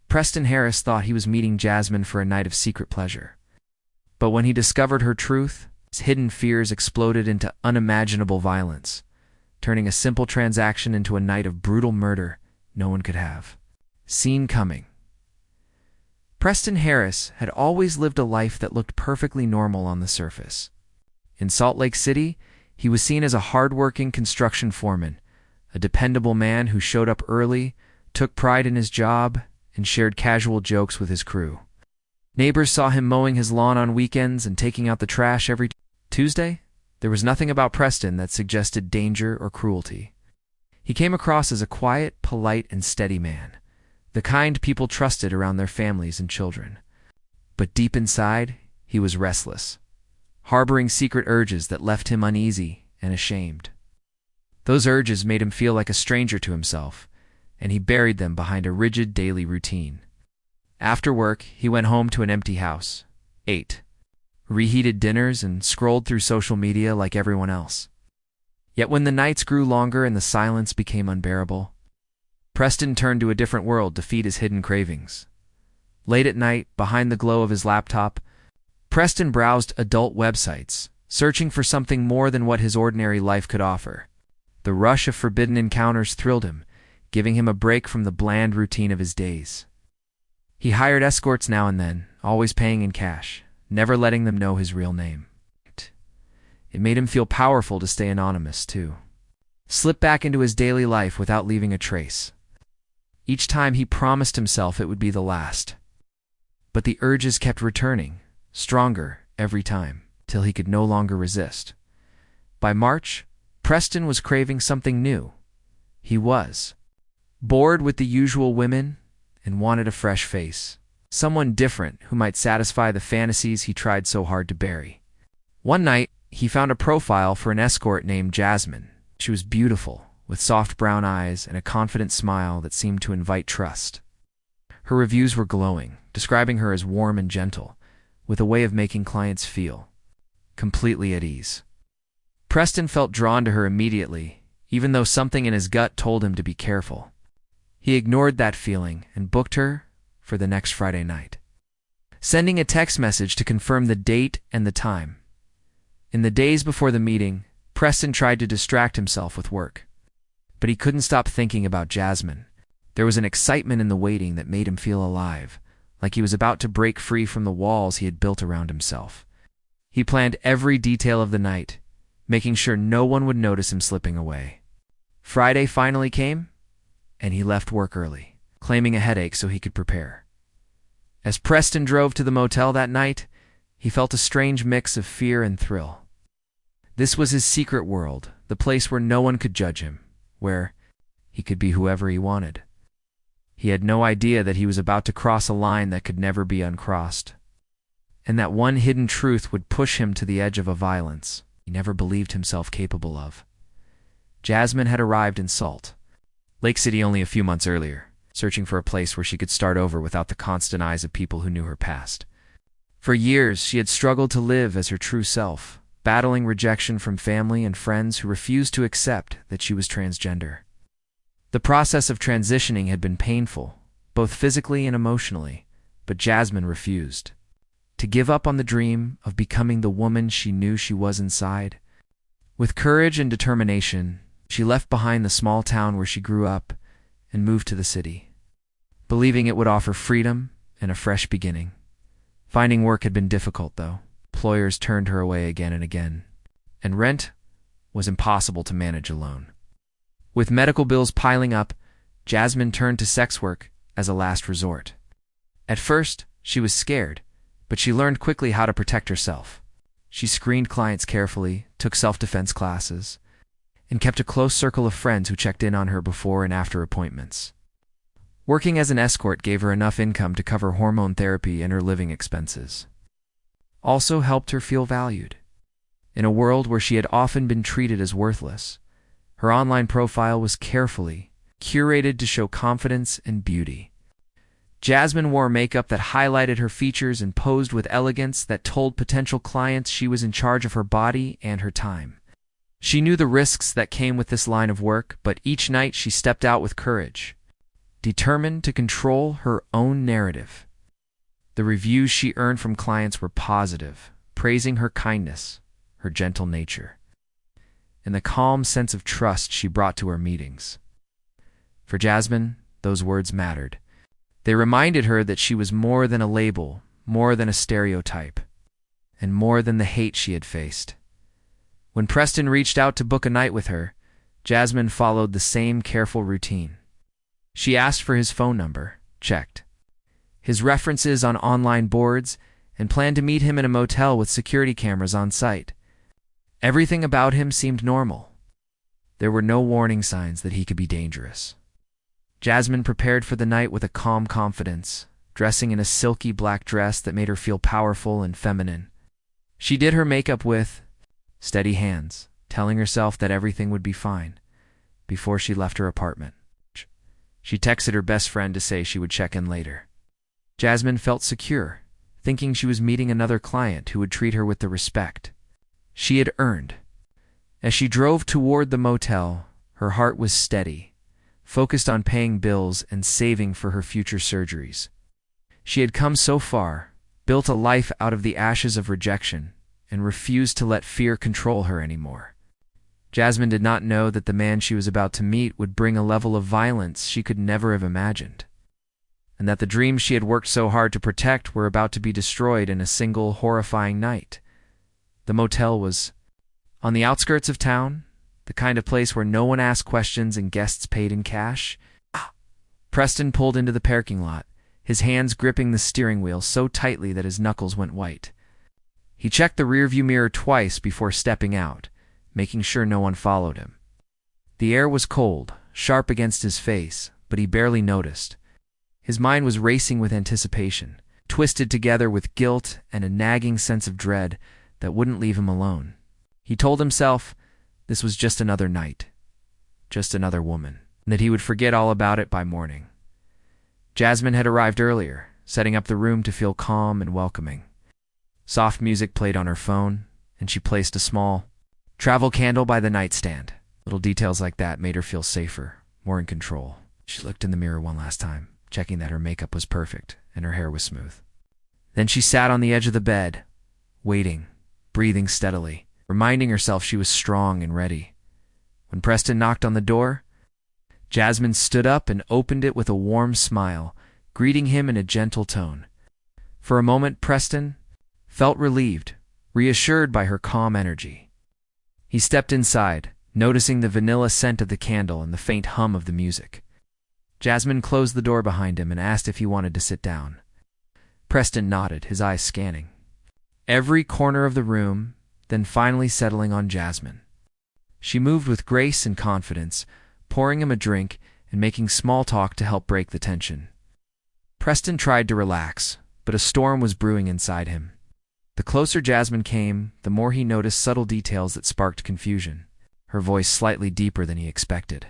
Preston Harris thought he was meeting Jasmine for a night of secret pleasure. But when he discovered her truth, his hidden fears exploded into unimaginable violence, turning a simple transaction into a night of brutal murder no one could have seen coming. Preston Harris had always lived a life that looked perfectly normal on the surface. In Salt Lake City, he was seen as a hard-working construction foreman, a dependable man who showed up early, took pride in his job, and shared casual jokes with his crew. Neighbors saw him mowing his lawn on weekends and taking out the trash every Tuesday. There was nothing about Preston that suggested danger or cruelty. He came across as a quiet, polite, and steady man, the kind people trusted around their families and children. But deep inside, he was restless, harboring secret urges that left him uneasy and ashamed. Those urges made him feel like a stranger to himself, and he buried them behind a rigid daily routine. After work, he went home to an empty house, ate, reheated dinners, and scrolled through social media like everyone else. Yet when the nights grew longer and the silence became unbearable, Preston turned to a different world to feed his hidden cravings. Late at night, behind the glow of his laptop, Preston browsed adult websites, searching for something more than what his ordinary life could offer. The rush of forbidden encounters thrilled him, giving him a break from the bland routine of his days. He hired escorts now and then, always paying in cash, never letting them know his real name. It made him feel powerful to stay anonymous, too. Slip back into his daily life without leaving a trace. Each time he promised himself it would be the last. But the urges kept returning, stronger every time, till he could no longer resist. By March, Preston was craving something new. He was bored with the usual women and wanted a fresh face, someone different who might satisfy the fantasies he tried so hard to bury. One night, he found a profile for an escort named Jasmine. She was beautiful, with soft brown eyes and a confident smile that seemed to invite trust. Her reviews were glowing, describing her as warm and gentle, with a way of making clients feel completely at ease. Preston felt drawn to her immediately, even though something in his gut told him to be careful. He ignored that feeling and booked her for the next Friday night, sending a text message to confirm the date and the time. In the days before the meeting, Preston tried to distract himself with work, but he couldn't stop thinking about Jasmine. There was an excitement in the waiting that made him feel alive, like he was about to break free from the walls he had built around himself. He planned every detail of the night, making sure no one would notice him slipping away. Friday finally came, and he left work early, claiming a headache so he could prepare. As Preston drove to the motel that night, he felt a strange mix of fear and thrill. This was his secret world, the place where no one could judge him, where he could be whoever he wanted. He had no idea that he was about to cross a line that could never be uncrossed, and that one hidden truth would push him to the edge of a violence he never believed himself capable of. Jasmine had arrived in Salt Lake City only a few months earlier, searching for a place where she could start over without the constant eyes of people who knew her past. For years, she had struggled to live as her true self, battling rejection from family and friends who refused to accept that she was transgender. The process of transitioning had been painful, both physically and emotionally, but Jasmine refused to give up on the dream of becoming the woman she knew she was inside. With courage and determination, she left behind the small town where she grew up and moved to the city, believing it would offer freedom and a fresh beginning. Finding work had been difficult, though. Employers turned her away again and again, and rent was impossible to manage alone. With medical bills piling up, Jasmine turned to sex work as a last resort. At first, she was scared, but she learned quickly how to protect herself. She screened clients carefully, took self-defense classes, and kept a close circle of friends who checked in on her before and after appointments. Working as an escort gave her enough income to cover hormone therapy and her living expenses. Also helped her feel valued. In a world where she had often been treated as worthless, her online profile was carefully curated to show confidence and beauty. Jasmine wore makeup that highlighted her features and posed with elegance that told potential clients she was in charge of her body and her time. She knew the risks that came with this line of work, but each night she stepped out with courage, determined to control her own narrative. The reviews she earned from clients were positive, praising her kindness, her gentle nature, and the calm sense of trust she brought to her meetings. For Jasmine, those words mattered. They reminded her that she was more than a label, more than a stereotype, and more than the hate she had faced. When Preston reached out to book a night with her, Jasmine followed the same careful routine. She asked for his phone number, checked his references on online boards, and planned to meet him in a motel with security cameras on site. Everything about him seemed normal. There were no warning signs that he could be dangerous. Jasmine prepared for the night with a calm confidence, dressing in a silky black dress that made her feel powerful and feminine. She did her makeup with steady hands, telling herself that everything would be fine before she left her apartment. She texted her best friend to say she would check in later. Jasmine felt secure, thinking she was meeting another client who would treat her with the respect she had earned. As she drove toward the motel, her heart was steady, focused on paying bills and saving for her future surgeries. She had come so far, built a life out of the ashes of rejection, and refused to let fear control her anymore. Jasmine did not know that the man she was about to meet would bring a level of violence she could never have imagined, and that the dreams she had worked so hard to protect were about to be destroyed in a single horrifying night. The motel was on the outskirts of town, the kind of place where no one asked questions and guests paid in cash. Preston pulled into the parking lot, his hands gripping the steering wheel so tightly that his knuckles went white. He checked the rearview mirror twice before stepping out, making sure no one followed him. The air was cold, sharp against his face, but he barely noticed. His mind was racing with anticipation, twisted together with guilt and a nagging sense of dread that wouldn't leave him alone. He told himself this was just another night, just another woman, and that he would forget all about it by morning. Jasmine had arrived earlier, setting up the room to feel calm and welcoming. Soft music played on her phone, and she placed a small travel candle by the nightstand. Little details like that made her feel safer, more in control. She looked in the mirror one last time, checking that her makeup was perfect and her hair was smooth. Then she sat on the edge of the bed, waiting, breathing steadily, reminding herself she was strong and ready. When Preston knocked on the door, Jasmine stood up and opened it with a warm smile, greeting him in a gentle tone. For a moment, Preston felt relieved, reassured by her calm energy. He stepped inside, noticing the vanilla scent of the candle and the faint hum of the music. Jasmine closed the door behind him and asked if he wanted to sit down. Preston nodded, his eyes scanning every corner of the room, then finally settling on Jasmine. She moved with grace and confidence, pouring him a drink and making small talk to help break the tension. Preston tried to relax, but a storm was brewing inside him. The closer Jasmine came, the more he noticed subtle details that sparked confusion, her voice slightly deeper than he expected.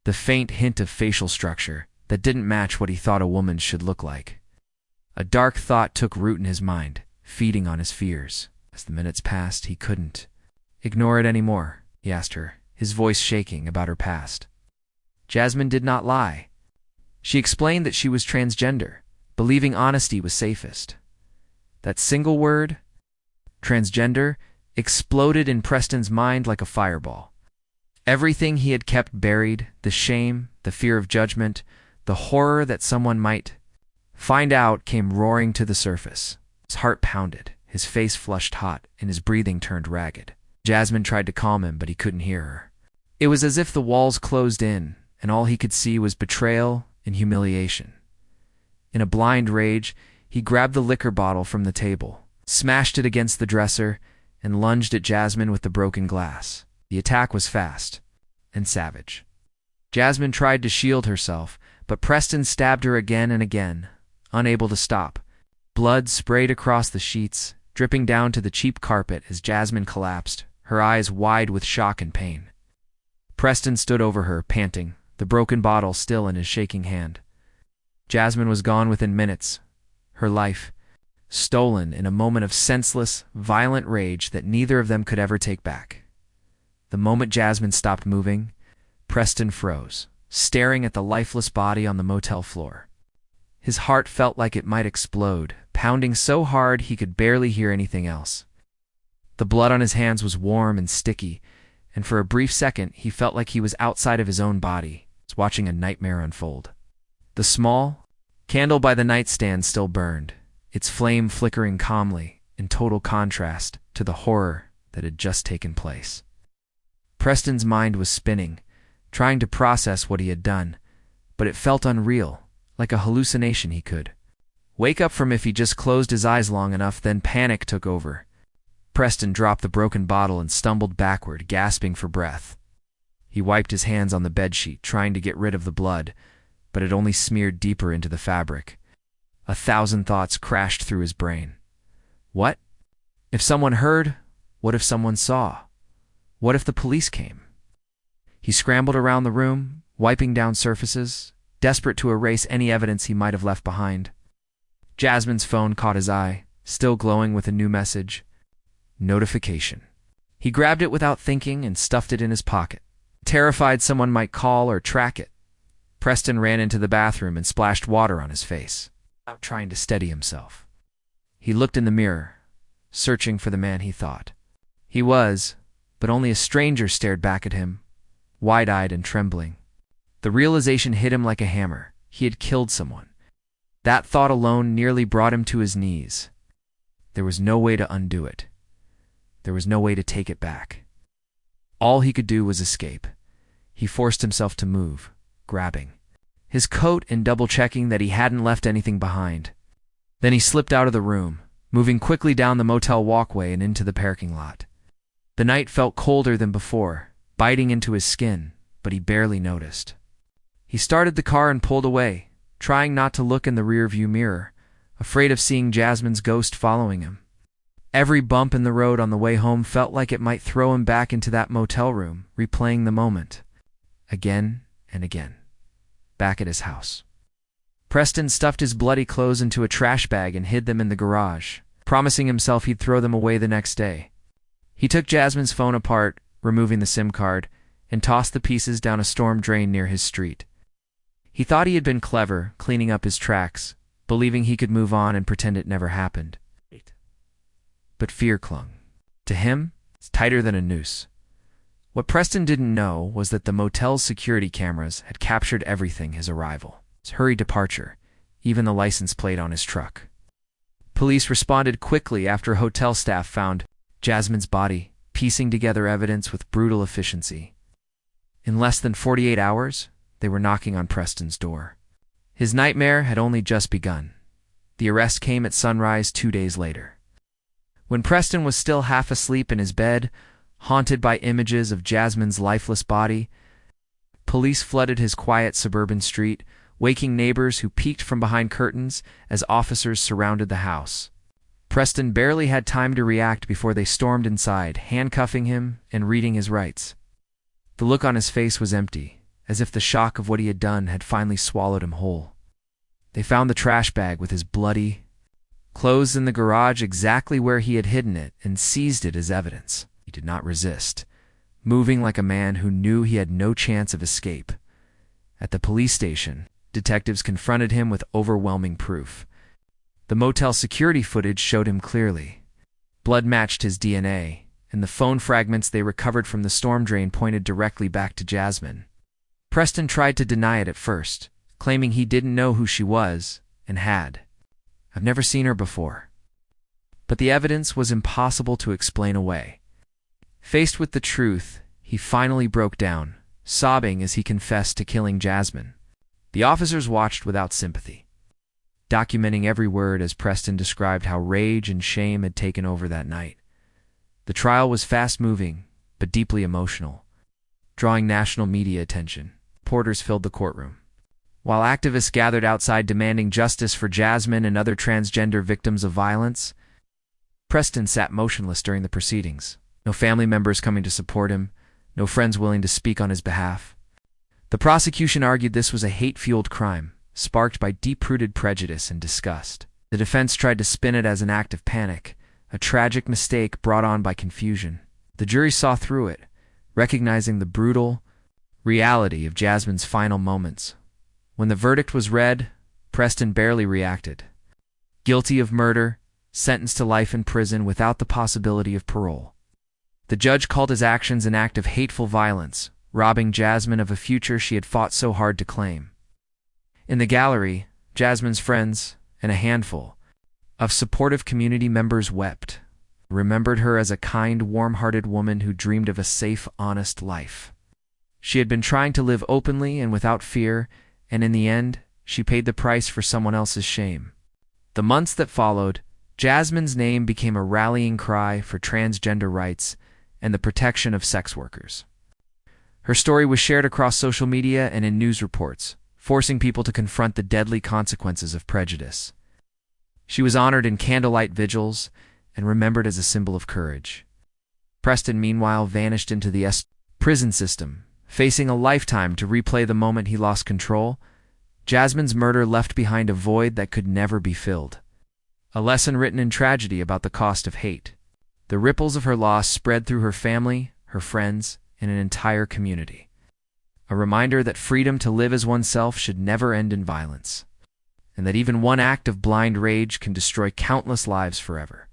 The faint hint of facial structure that didn't match what he thought a woman should look like. A dark thought took root in his mind, feeding on his fears. As the minutes passed, he couldn't ignore it anymore. He asked her, his voice shaking, about her past. Jasmine did not lie. She explained that she was transgender, believing honesty was safest. That single word, transgender, exploded in Preston's mind like a fireball. Everything he had kept buried, the shame, the fear of judgment, the horror that someone might find out, came roaring to the surface. His heart pounded, his face flushed hot, and his breathing turned ragged. Jasmine tried to calm him, but he couldn't hear her. It was as if the walls closed in, and all he could see was betrayal and humiliation. In a blind rage, he grabbed the liquor bottle from the table, smashed it against the dresser, and lunged at Jasmine with the broken glass. The attack was fast and savage. Jasmine tried to shield herself, but Preston stabbed her again and again, unable to stop. Blood sprayed across the sheets, dripping down to the cheap carpet as Jasmine collapsed, her eyes wide with shock and pain. Preston stood over her, panting, the broken bottle still in his shaking hand. Jasmine was gone within minutes, her life stolen in a moment of senseless, violent rage that neither of them could ever take back. The moment Jasmine stopped moving, Preston froze, staring at the lifeless body on the motel floor. His heart felt like it might explode, pounding so hard he could barely hear anything else. The blood on his hands was warm and sticky, and for a brief second he felt like he was outside of his own body, watching a nightmare unfold. The small candle by the nightstand still burned, its flame flickering calmly, in total contrast to the horror that had just taken place. Preston's mind was spinning, trying to process what he had done, but it felt unreal, like a hallucination he could wake up from if he just closed his eyes long enough. Then panic took over. Preston dropped the broken bottle and stumbled backward, gasping for breath. He wiped his hands on the bedsheet, trying to get rid of the blood, but it only smeared deeper into the fabric. 1,000 thoughts crashed through his brain. What if someone heard? What if someone saw? What if the police came? He scrambled around the room, wiping down surfaces, desperate to erase any evidence he might have left behind. Jasmine's phone caught his eye, still glowing with a new message. Notification. He grabbed it without thinking and stuffed it in his pocket, terrified someone might call or track it. Preston ran into the bathroom and splashed water on his face, trying to steady himself. He looked in the mirror, searching for the man he thought he was, but only a stranger stared back at him, wide-eyed and trembling. The realization hit him like a hammer. He had killed someone. That thought alone nearly brought him to his knees. There was no way to undo it. There was no way to take it back. All he could do was escape. He forced himself to move, grabbing his coat and double-checking that he hadn't left anything behind. Then he slipped out of the room, moving quickly down the motel walkway and into the parking lot. The night felt colder than before, biting into his skin, but he barely noticed. He started the car and pulled away, trying not to look in the rearview mirror, afraid of seeing Jasmine's ghost following him. Every bump in the road on the way home felt like it might throw him back into that motel room, replaying the moment. Again and again. Back at his house. Preston stuffed his bloody clothes into a trash bag and hid them in the garage, promising himself he'd throw them away the next day. He took Jasmine's phone apart, removing the SIM card, and tossed the pieces down a storm drain near his street. He thought he had been clever, cleaning up his tracks, believing he could move on and pretend it never happened. But fear clung. To him, it's tighter than a noose. What Preston didn't know was that the motel's security cameras had captured everything: his arrival, his hurried departure, even the license plate on his truck. Police responded quickly after hotel staff found Jasmine's body, piecing together evidence with brutal efficiency. In less than 48 hours, they were knocking on Preston's door. His nightmare had only just begun. The arrest came at sunrise 2 days later. When Preston was still half asleep in his bed, haunted by images of Jasmine's lifeless body, police flooded his quiet suburban street, waking neighbors who peeked from behind curtains as officers surrounded the house. Preston barely had time to react before they stormed inside, handcuffing him and reading his rights. The look on his face was empty, as if the shock of what he had done had finally swallowed him whole. They found the trash bag with his bloody clothes in the garage, exactly where he had hidden it, and seized it as evidence. He did not resist, moving like a man who knew he had no chance of escape. At the police station, detectives confronted him with overwhelming proof. The motel security footage showed him clearly. Blood matched his DNA, and the phone fragments they recovered from the storm drain pointed directly back to Jasmine. Preston tried to deny it at first, claiming he didn't know who she was, and had. "I've never seen her before." But the evidence was impossible to explain away. Faced with the truth, he finally broke down, sobbing as he confessed to killing Jasmine. The officers watched without sympathy, documenting every word as Preston described how rage and shame had taken over that night. The trial was fast-moving, but deeply emotional, drawing national media attention. Reporters filled the courtroom, while activists gathered outside demanding justice for Jasmine and other transgender victims of violence. Preston sat motionless during the proceedings, no family members coming to support him, no friends willing to speak on his behalf. The prosecution argued this was a hate-fueled crime, sparked by deep-rooted prejudice and disgust. The defense tried to spin it as an act of panic, a tragic mistake brought on by confusion. The jury saw through it, recognizing the brutal, reality of Jasmine's final moments. When the verdict was read, Preston barely reacted. Guilty of murder, sentenced to life in prison without the possibility of parole. The judge called his actions an act of hateful violence, robbing Jasmine of a future she had fought so hard to claim. In the gallery, Jasmine's friends, and a handful of supportive community members wept, remembered her as a kind, warm-hearted woman who dreamed of a safe, honest life. She had been trying to live openly and without fear, and in the end, she paid the price for someone else's shame. The months that followed, Jasmine's name became a rallying cry for transgender rights and the protection of sex workers. Her story was shared across social media and in news reports, forcing people to confront the deadly consequences of prejudice. She was honored in candlelight vigils and remembered as a symbol of courage. Preston, meanwhile, vanished into the prison system, facing a lifetime to replay the moment he lost control. Jasmine's murder left behind a void that could never be filled. A lesson written in tragedy about the cost of hate. The ripples of her loss spread through her family, her friends, and an entire community. A reminder that freedom to live as oneself should never end in violence, and that even one act of blind rage can destroy countless lives forever.